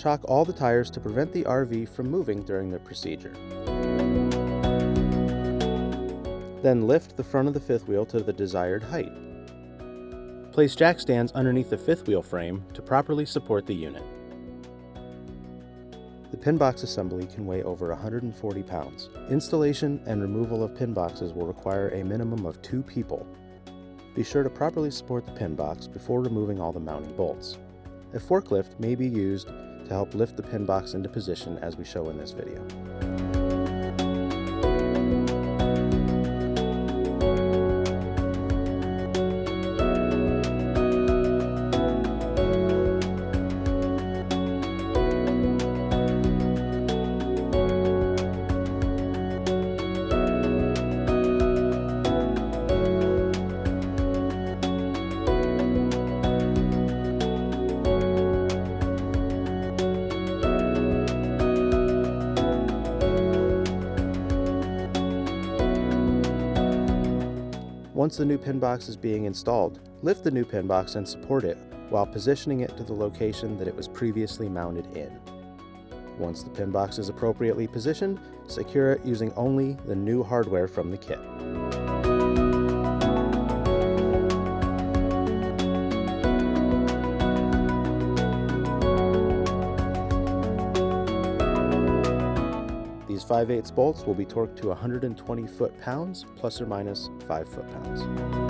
chock all the tires to prevent the RV from moving during the procedure. Then lift the front of the fifth wheel to the desired height. Place jack stands underneath the fifth wheel frame to properly support the unit. The pin box assembly can weigh over 140 pounds. Installation and removal of pin boxes will require a minimum of 2 people. Be sure to properly support the pin box before removing all the mounting bolts. A forklift may be used to help lift the pin box into position as we show in this video. Once the new pin box is being installed, lift the new pin box and support it while positioning it to the location that it was previously mounted in. Once the pin box is appropriately positioned, secure it using only the new hardware from the kit. These 5/8 bolts will be torqued to 120 foot-pounds plus or minus 5 foot-pounds.